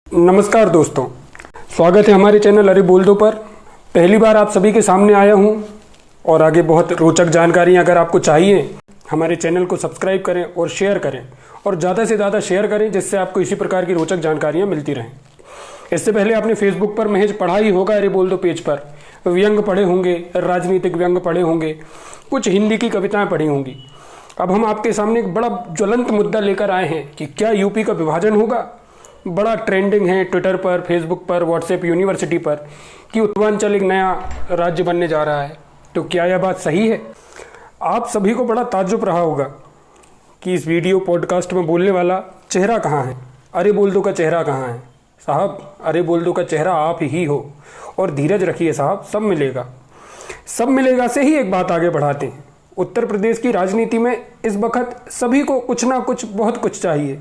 नमस्कार दोस्तों, स्वागत है हमारे चैनल अरे बोल दो पर। पहली बार आप सभी के सामने आया हूं और आगे बहुत रोचक जानकारियां अगर आपको चाहिए, हमारे चैनल को सब्सक्राइब करें और शेयर करें और ज़्यादा से ज़्यादा शेयर करें, जिससे आपको इसी प्रकार की रोचक जानकारियां मिलती रहें। इससे पहले आपने फेसबुक पर महज पढ़ा ही होगा अरे बोल दो पेज पर, व्यंग पढ़े होंगे, राजनीतिक व्यंग पढ़े होंगे, कुछ हिंदी की कविताएं पढ़ी होंगी। अब हम आपके सामने एक बड़ा ज्वलंत मुद्दा लेकर आए हैं कि क्या यूपी का विभाजन होगा। बड़ा ट्रेंडिंग है ट्विटर पर, फेसबुक पर, व्हाट्सएप यूनिवर्सिटी पर कि उत्तरांचल एक नया राज्य बनने जा रहा है। तो क्या यह बात सही है? आप सभी को बड़ा ताज्जुब रहा होगा कि इस वीडियो पॉडकास्ट में बोलने वाला चेहरा कहाँ है, अरे बोल दो का चेहरा कहाँ है। साहब, अरे बोल दो का चेहरा आप ही हो और धीरज रखिए साहब, सब मिलेगा। सब मिलेगा से ही एक बात आगे बढ़ाते हैं। उत्तर प्रदेश की राजनीति में इस वक्त सभी को कुछ ना कुछ बहुत कुछ चाहिए।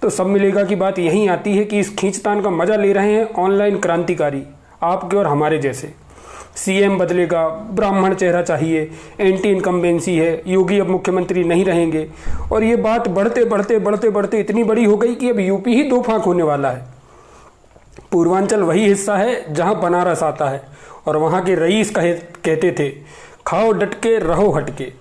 तो सब मिलेगा की बात यहीं आती है कि इस खींचतान का मजा ले रहे हैं ऑनलाइन क्रांतिकारी, आपके और हमारे जैसे। सीएम बदलेगा, ब्राह्मण चेहरा चाहिए, एंटी इनकम्बेंसी है, योगी अब मुख्यमंत्री नहीं रहेंगे। और ये बात बढ़ते बढ़ते बढ़ते बढ़ते इतनी बड़ी हो गई कि अब यूपी ही दो फांक होने वाला है। पूर्वांचल वही हिस्सा है जहां बनारस आता है और वहां के रईस कहते थे, खाओ डटके रहो हटके।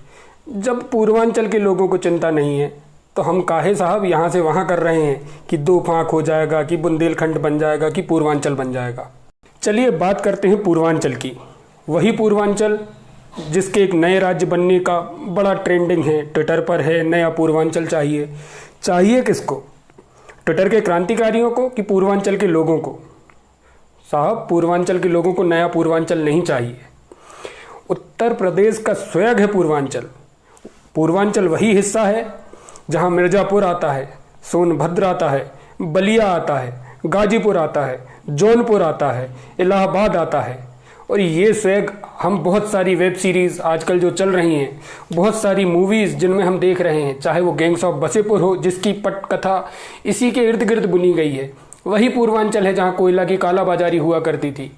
जब पूर्वांचल के लोगों को चिंता नहीं है तो हम काहे साहब यहाँ से वहाँ कर रहे हैं कि दो फांक हो जाएगा, कि बुंदेलखंड बन जाएगा, कि पूर्वांचल बन जाएगा। चलिए बात करते हैं पूर्वांचल की। वही पूर्वांचल जिसके एक नए राज्य बनने का बड़ा ट्रेंडिंग है, ट्विटर पर है, नया पूर्वांचल चाहिए। चाहिए किसको? ट्विटर के क्रांतिकारियों को कि पूर्वांचल के लोगों को? साहब, पूर्वांचल के लोगों को नया पूर्वांचल नहीं चाहिए। उत्तर प्रदेश का स्वैग है पूर्वांचल। पूर्वांचल वही हिस्सा है जहां मिर्जापुर आता है, सोनभद्र आता है, बलिया आता है, गाजीपुर आता है, जौनपुर आता है, इलाहाबाद आता है। और ये स्वैग हम बहुत सारी वेब सीरीज आजकल जो चल रही हैं, बहुत सारी मूवीज जिनमें हम देख रहे हैं, चाहे वो गैंग्स ऑफ वसेपुर हो जिसकी पटकथा इसी के इर्द गिर्द बुनी गई है, वही पूर्वांचल है जहां कोयला की कालाबाजारी हुआ करती थी।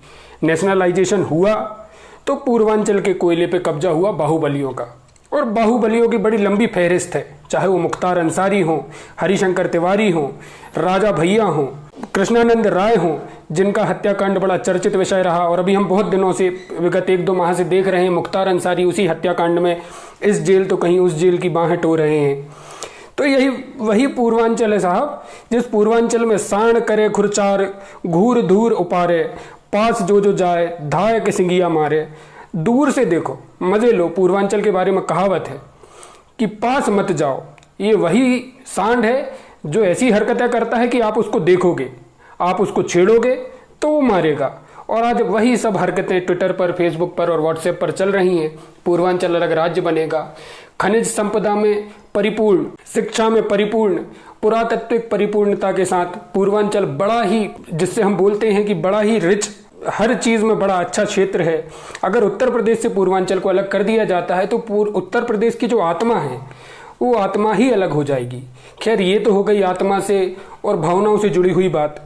नेशनलाइजेशन हुआ तो पूर्वांचल के कोयले पे कब्जा हुआ बाहुबलियों का, और बाहुबलियों की बड़ी लंबी फहरिस्त है, चाहे वो मुख्तार अंसारी हो, हरिशंकर तिवारी हो, राजा भैया हो, कृष्णानंद राय हो, जिनका हत्याकांड बड़ा चर्चित विषय रहा। और अभी हम बहुत दिनों से, विगत 1-2 माह से देख रहे हैं मुख्तार अंसारी उसी हत्याकांड में इस जेल तो कहीं उस जेल की बाहें टो रहे हैं। तो यही वही पूर्वांचल है साहब, जिस पूर्वांचल में साण करे खुरचार, घूर धूर उपारे, पास जो जाए धाय के सिंगिया मारे। दूर से देखो, मजे लो। पूर्वांचल के बारे में कहावत है कि पास मत जाओ। ये वही सांड है जो ऐसी हरकतें करता है कि आप उसको देखोगे, आप उसको छेड़ोगे तो वो मारेगा। और आज वही सब हरकतें ट्विटर पर, फेसबुक पर और व्हाट्सएप पर चल रही हैं। पूर्वांचल अलग राज्य बनेगा, खनिज संपदा में परिपूर्ण, शिक्षा में परिपूर्ण, पुरातत्विक परिपूर्णता के साथ पूर्वांचल बड़ा ही, जिससे हम बोलते हैं कि बड़ा ही रिच, हर चीज में बड़ा अच्छा क्षेत्र है। अगर उत्तर प्रदेश से पूर्वांचल को अलग कर दिया जाता है तो उत्तर प्रदेश की जो आत्मा है वो आत्मा ही अलग हो जाएगी। खैर, ये तो हो गई आत्मा से और भावनाओं से जुड़ी हुई बात।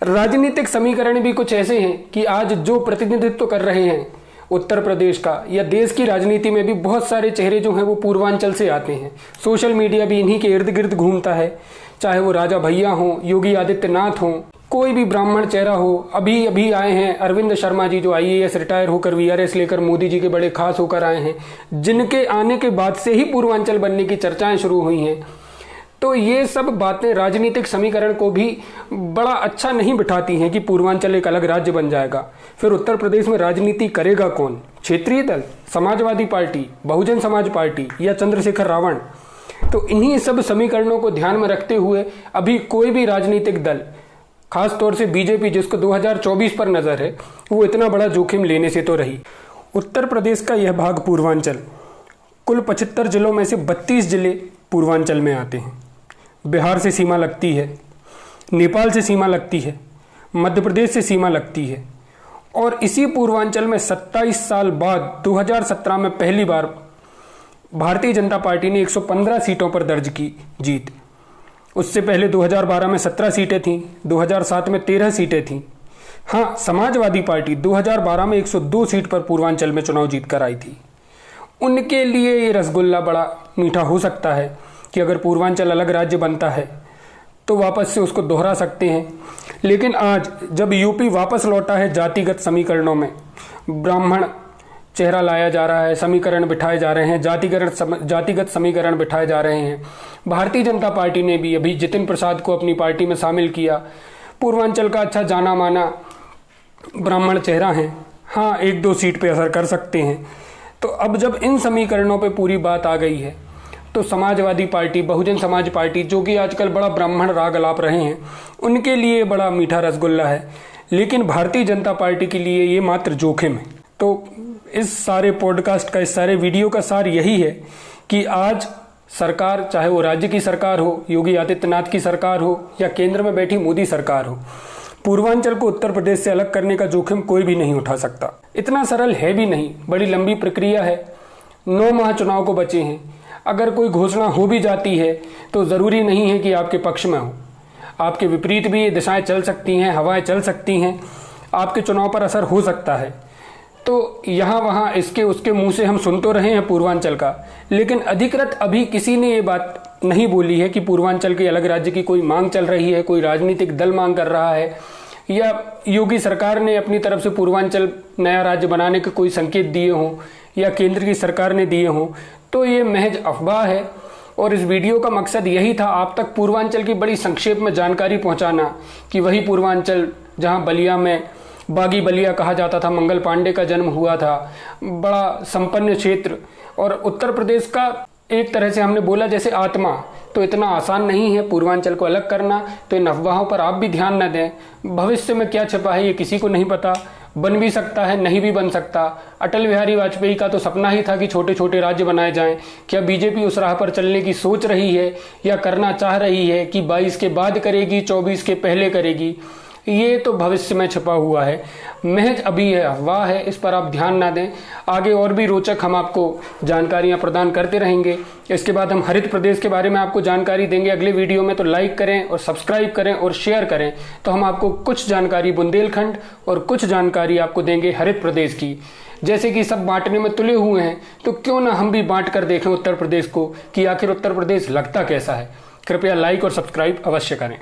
राजनीतिक समीकरण भी कुछ ऐसे हैं कि आज जो प्रतिनिधित्व कर रहे हैं उत्तर प्रदेश का या देश की राजनीति में भी बहुत सारे चेहरे जो हैं वो पूर्वांचल से आते हैं। सोशल मीडिया भी इन्हीं के इर्द गिर्द घूमता है, चाहे वो राजा भैया हो, योगी आदित्यनाथ हो, कोई भी ब्राह्मण चेहरा हो। अभी अभी आए हैं अरविंद शर्मा जी, जो आईएएस रिटायर होकर वीआरएस लेकर मोदी जी के बड़े खास होकर आए हैं, जिनके आने के बाद से ही पूर्वांचल बनने की चर्चाएं शुरू हुई हैं। तो ये सब बातें राजनीतिक समीकरण को भी बड़ा अच्छा नहीं बिठाती हैं कि पूर्वांचल एक अलग राज्य बन जाएगा। फिर उत्तर प्रदेश में राजनीति करेगा कौन? क्षेत्रीय दल, समाजवादी पार्टी, बहुजन समाज पार्टी या चंद्रशेखर रावण? तो इन्हीं सब समीकरणों को ध्यान में रखते हुए अभी कोई भी राजनीतिक दल, खास तौर से बीजेपी जिसको 2024 पर नजर है, वो इतना बड़ा जोखिम लेने से तो रही। उत्तर प्रदेश का यह भाग पूर्वांचल, कुल 75 जिलों में से 32 जिले पूर्वांचल में आते हैं। बिहार से सीमा लगती है, नेपाल से सीमा लगती है, मध्य प्रदेश से सीमा लगती है। और इसी पूर्वांचल में 27 साल बाद 2017 में पहली बार भारतीय जनता पार्टी ने 115 सीटों पर दर्ज की जीत। उससे पहले 2012 में 17 सीटें थीं, 2007 में 13 सीटें थीं। हाँ, समाजवादी पार्टी 2012 में 102 सीट पर पूर्वांचल में चुनाव जीत कर आई थी। उनके लिए ये रसगुल्ला बड़ा मीठा हो सकता है कि अगर पूर्वांचल अलग राज्य बनता है तो वापस से उसको दोहरा सकते हैं। लेकिन आज जब यूपी वापस लौटा है जातिगत समीकरणों में, ब्राह्मण चेहरा लाया जा रहा है, समीकरण बिठाए जा रहे हैं, जातिगत समीकरण बिठाए जा रहे हैं। भारतीय जनता पार्टी ने भी अभी जितिन प्रसाद को अपनी पार्टी में शामिल किया। पूर्वांचल का अच्छा जाना माना ब्राह्मण चेहरा है, हाँ 1-2 सीट पे असर कर सकते हैं। तो अब जब इन समीकरणों पे पूरी बात आ गई है तो समाजवादी पार्टी, बहुजन समाज पार्टी, जो कि आजकल बड़ा ब्राह्मण राग अलाप रहे हैं, उनके लिए बड़ा मीठा रसगुल्ला है। लेकिन भारतीय जनता पार्टी के लिए ये मात्र जोखिम है। तो इस सारे पॉडकास्ट का, इस सारे वीडियो का सार यही है कि आज सरकार, चाहे वो राज्य की सरकार हो, योगी आदित्यनाथ की सरकार हो, या केंद्र में बैठी मोदी सरकार हो, पूर्वांचल को उत्तर प्रदेश से अलग करने का जोखिम कोई भी नहीं उठा सकता। इतना सरल है भी नहीं, बड़ी लंबी प्रक्रिया है। 9 माह चुनाव को बचे हैं। अगर कोई घोषणा हो भी जाती है तो ज़रूरी नहीं है कि आपके पक्ष में हो, आपके विपरीत भी ये दिशाएं चल सकती हैं, हवाएं चल सकती हैं, आपके चुनाव पर असर हो सकता है। तो यहाँ वहाँ इसके उसके मुंह से हम सुन तो रहे हैं पूर्वांचल का, लेकिन अधिकृत अभी किसी ने ये बात नहीं बोली है कि पूर्वांचल के अलग राज्य की कोई मांग चल रही है, कोई राजनीतिक दल मांग कर रहा है, या योगी सरकार ने अपनी तरफ से पूर्वांचल नया राज्य बनाने के कोई संकेत दिए हों, या केंद्र की सरकार ने दिए हों। तो ये महज अफवाह है। और इस वीडियो का मकसद यही था आप तक पूर्वांचल की बड़ी संक्षेप में जानकारी पहुंचाना कि वही पूर्वांचल जहां बलिया में बागी बलिया कहा जाता था, मंगल पांडे का जन्म हुआ था, बड़ा संपन्न क्षेत्र, और उत्तर प्रदेश का एक तरह से हमने बोला जैसे आत्मा। तो इतना आसान नहीं है पूर्वांचल को अलग करना। तो इन अफवाहों पर आप भी ध्यान न दें। भविष्य में क्या छिपा है ये किसी को नहीं पता, बन भी सकता है, नहीं भी बन सकता। अटल बिहारी वाजपेयी का तो सपना ही था कि छोटे छोटे राज्य बनाए जाएं। क्या बीजेपी उस राह पर चलने की सोच रही है या करना चाह रही है कि 22 के बाद करेगी, 24 के पहले करेगी, ये तो भविष्य में छिपा हुआ है, महज अभी है, अफवाह है। इस पर आप ध्यान ना दें। आगे और भी रोचक हम आपको जानकारियां प्रदान करते रहेंगे। इसके बाद हम हरित प्रदेश के बारे में आपको जानकारी देंगे अगले वीडियो में। तो लाइक करें और सब्सक्राइब करें और शेयर करें। तो हम आपको कुछ जानकारी बुंदेलखंड और कुछ जानकारी आपको देंगे हरित प्रदेश की। जैसे कि सब बांटने में तुले हुए हैं, तो क्यों ना हम भी बांट कर देखें उत्तर प्रदेश को कि आखिर उत्तर प्रदेश लगता कैसा है। कृपया लाइक और सब्सक्राइब अवश्य करें।